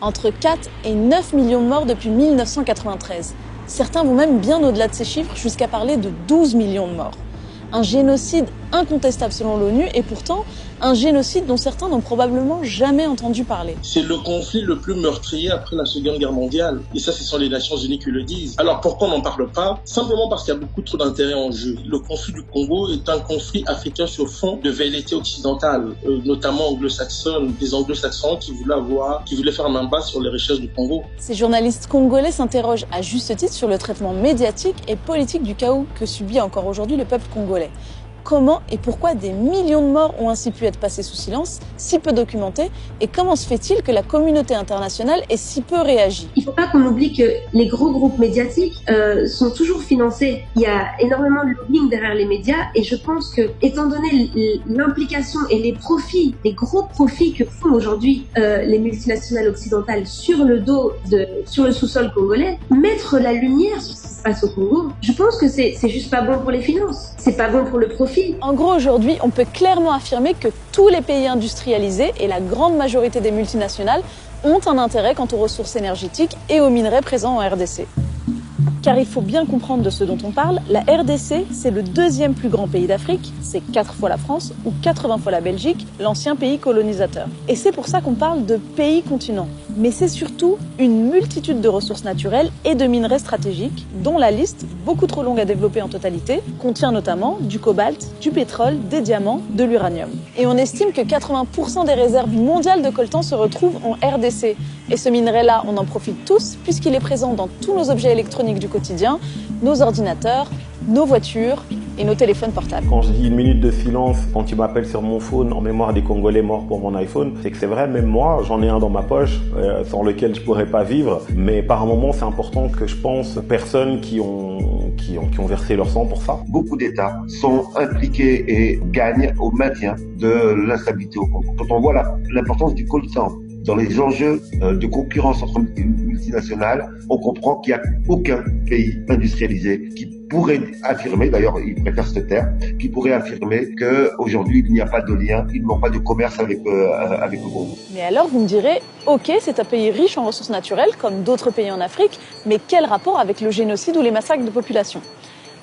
Entre 4 et 9 millions de morts depuis 1993. Certains vont même bien au-delà de ces chiffres jusqu'à parler de 12 millions de morts. Un génocide incontestable selon l'ONU et pourtant un génocide dont certains n'ont probablement jamais entendu parler. C'est le conflit le plus meurtrier après la Seconde Guerre mondiale. Et ça, ce sont les Nations Unies qui le disent. Alors pourquoi on n'en parle pas? Simplement parce qu'il y a beaucoup trop d'intérêts en jeu. Le conflit du Congo est un conflit africain sur fond de velléité occidentale, notamment anglo-saxonne, des anglo-saxons qui voulaient faire main basse sur les richesses du Congo. Ces journalistes congolais s'interrogent à juste titre sur le traitement médiatique et politique du chaos que subit encore aujourd'hui le peuple congolais. Comment et pourquoi des millions de morts ont ainsi pu être passés sous silence, si peu documentés, et comment se fait-il que la communauté internationale ait si peu réagi? Il ne faut pas qu'on oublie que les gros groupes médiatiques sont toujours financés. Il y a énormément de lobbying derrière les médias et je pense que, étant donné l'implication et les profits, les gros profits que font aujourd'hui les multinationales occidentales sur le sous-sol congolais, mettre la lumière sur ce qui se passe au Congo, je pense que c'est juste pas bon pour les finances, c'est pas bon pour le profit. En gros, aujourd'hui, on peut clairement affirmer que tous les pays industrialisés et la grande majorité des multinationales ont un intérêt quant aux ressources énergétiques et aux minerais présents en RDC. Car il faut bien comprendre de ce dont on parle, la RDC, c'est le deuxième plus grand pays d'Afrique, c'est 4 fois la France ou 80 fois la Belgique, l'ancien pays colonisateur. Et c'est pour ça qu'on parle de pays-continent. Mais c'est surtout une multitude de ressources naturelles et de minerais stratégiques, dont la liste, beaucoup trop longue à développer en totalité, contient notamment du cobalt, du pétrole, des diamants, de l'uranium. Et on estime que 80% des réserves mondiales de coltan se retrouvent en RDC. Et ce minerai-là, on en profite tous, puisqu'il est présent dans tous nos objets électroniques du quotidien, nos ordinateurs, nos voitures et nos téléphones portables. Quand je dis 1 minute de silence, quand tu m'appelles sur mon phone en mémoire des Congolais morts pour mon iPhone, c'est que c'est vrai, même moi, j'en ai un dans ma poche, sans lequel je pourrais pas vivre, mais par moment, c'est important que je pense aux personnes qui ont versé leur sang pour ça. Beaucoup d'États sont impliqués et gagnent au maintien de l'instabilité au Congo. Quand on voit l'importance du coltan dans les enjeux de concurrence entre multinationales, on comprend qu'il n'y a aucun pays industrialisé qui pourrait affirmer, d'ailleurs il préfère ce terme, qui pourrait affirmer qu'aujourd'hui il n'y a pas de lien, ils n'ont pas de commerce avec le Congo. Mais alors vous me direz, ok, c'est un pays riche en ressources naturelles, comme d'autres pays en Afrique, mais quel rapport avec le génocide ou les massacres de population ?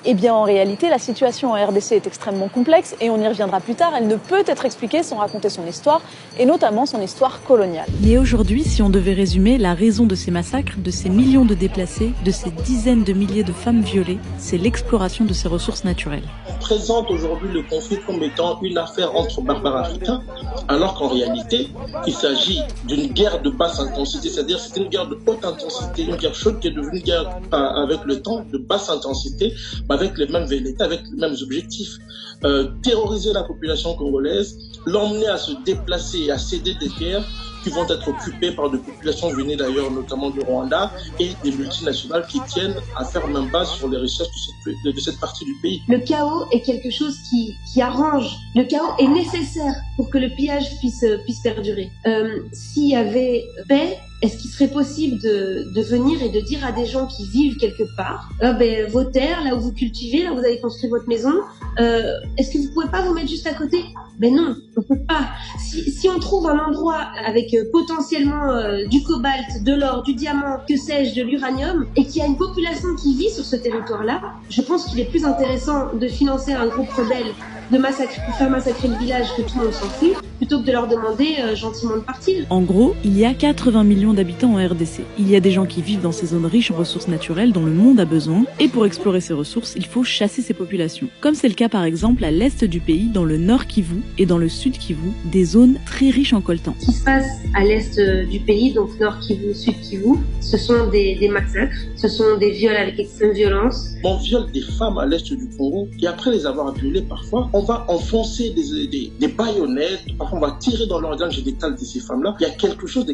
Eh bien, en réalité, la situation en RDC est extrêmement complexe et on y reviendra plus tard. Elle ne peut être expliquée sans raconter son histoire et notamment son histoire coloniale. Mais aujourd'hui, si on devait résumer la raison de ces massacres, de ces millions de déplacés, de ces dizaines de milliers de femmes violées, c'est l'exploration de ces ressources naturelles. On présente aujourd'hui le conflit comme étant une affaire entre barbares africains, alors qu'en réalité, il s'agit d'une guerre de basse intensité, c'est-à-dire c'est une guerre de haute intensité, une guerre chaude qui est devenue une guerre avec le temps de basse intensité, avec les mêmes velléités, avec les mêmes objectifs. Terroriser la population congolaise, l'emmener à se déplacer et à céder des terres qui vont être occupées par des populations venues d'ailleurs, notamment du Rwanda, et des multinationales qui tiennent à faire main basse sur les richesses de cette partie du pays. Le chaos est quelque chose qui arrange. Le chaos est nécessaire pour que le pillage puisse perdurer. S'il y avait paix, est-ce qu'il serait possible de venir et de dire à des gens qui vivent quelque part, vos terres, là où vous cultivez, là où vous avez construit votre maison, est-ce que vous pouvez pas vous mettre juste à côté? Ben non, on peut pas. Si on trouve un endroit avec potentiellement du cobalt, de l'or, du diamant, que sais-je, de l'uranium, et qu'il y a une population qui vit sur ce territoire-là, je pense qu'il est plus intéressant de financer un groupe rebelle pour faire massacrer le village que tout le monde s'en fout, plutôt que de leur demander gentiment de partir. En gros, il y a 80 millions d'habitants en RDC. Il y a des gens qui vivent dans ces zones riches en ressources naturelles dont le monde a besoin, et pour explorer ces ressources, il faut chasser ces populations. Comme c'est le cas par exemple à l'est du pays, dans le nord Kivu et dans le sud Kivu, des zones très riches en coltan. Ce qui se passe à l'est du pays, donc nord Kivu, sud Kivu, ce sont des massacres, ce sont des viols avec extrême violence. On viole des femmes à l'est du Congo, et après les avoir violées parfois, on va enfoncer des baïonnettes, parfois on va tirer dans l'organe génital de ces femmes-là. Il y a quelque chose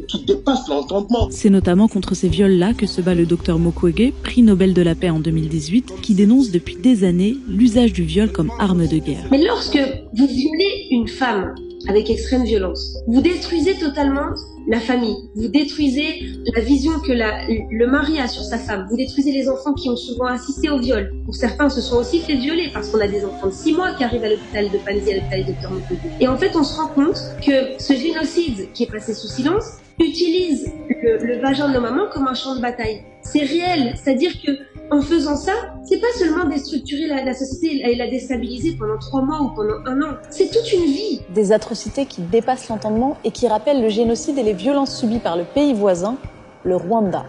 qui dépasse l'entendement. C'est notamment contre ces viols-là que se bat le docteur Mukwege, prix Nobel de la paix en 2018, qui dénonce depuis des années l'usage du viol comme arme de guerre. Mais lorsque vous violez une femme avec extrême violence, vous détruisez totalement la famille, vous détruisez la vision que le mari a sur sa femme, vous détruisez les enfants qui ont souvent assisté au viol. Pour certains, se sont aussi fait violer parce qu'on a des enfants de 6 mois qui arrivent à l'hôpital de Panzi, à l'hôpital de Dr Mukwege. Et en fait, on se rend compte que ce génocide qui est passé sous silence utilise le vagin de nos mamans comme un champ de bataille. C'est réel, c'est-à-dire que en faisant ça, c'est pas seulement déstructurer la société et la déstabiliser pendant 3 mois ou pendant 1 an, c'est toute une vie. Des atrocités qui dépassent l'entendement et qui rappellent le génocide et les violences subies par le pays voisin, le Rwanda.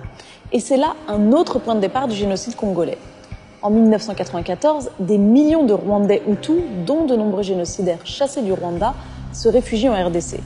Et c'est là un autre point de départ du génocide congolais. En 1994, des millions de Rwandais Hutus, dont de nombreux génocidaires chassés du Rwanda, se réfugient en RDC.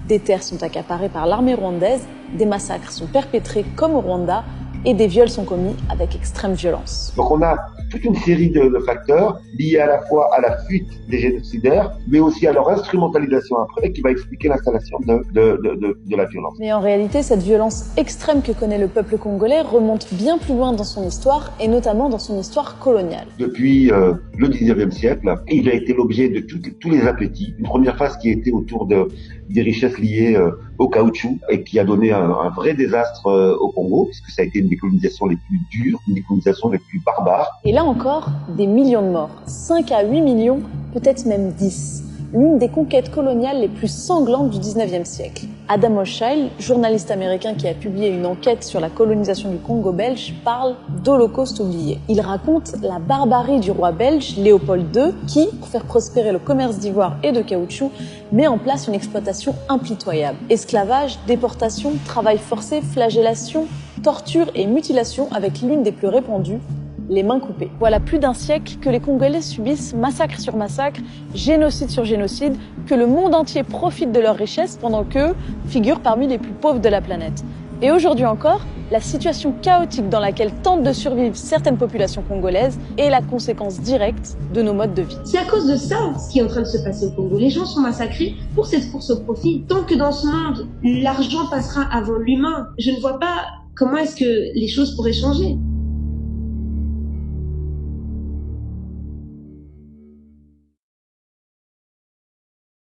Des terres sont accaparées par l'armée rwandaise, des massacres sont perpétrés comme au Rwanda et des viols sont commis avec extrême violence. Donc on a toute une série de facteurs liés à la fois à la fuite des génocidaires, mais aussi à leur instrumentalisation après, qui va expliquer l'installation de la violence. Mais en réalité, cette violence extrême que connaît le peuple congolais remonte bien plus loin dans son histoire, et notamment dans son histoire coloniale. Depuis le 19e siècle, il a été l'objet de tous les appétits. Une première phase qui était autour des richesses liées au caoutchouc et qui a donné un vrai désastre au Congo, puisque ça a été une des colonisations les plus dures, une des colonisations les plus barbares. Et là encore, des millions de morts, 5 à 8 millions, peut-être même 10. L'une des conquêtes coloniales les plus sanglantes du 19e siècle. Adam Hochschild, journaliste américain qui a publié une enquête sur la colonisation du Congo belge, parle d'Holocauste oublié. Il raconte la barbarie du roi belge Léopold II qui, pour faire prospérer le commerce d'ivoire et de caoutchouc, met en place une exploitation impitoyable. Esclavage, déportation, travail forcé, flagellation, torture et mutilation avec l'une des plus répandues, les mains coupées. Voilà plus d'un siècle que les Congolais subissent massacre sur massacre, génocide sur génocide, que le monde entier profite de leurs richesses pendant qu'eux figurent parmi les plus pauvres de la planète. Et aujourd'hui encore, la situation chaotique dans laquelle tentent de survivre certaines populations congolaises est la conséquence directe de nos modes de vie. C'est à cause de ça ce qui est en train de se passer au Congo. Les gens sont massacrés pour cette course au profit. Tant que dans ce monde, l'argent passera avant l'humain, je ne vois pas comment est-ce que les choses pourraient changer.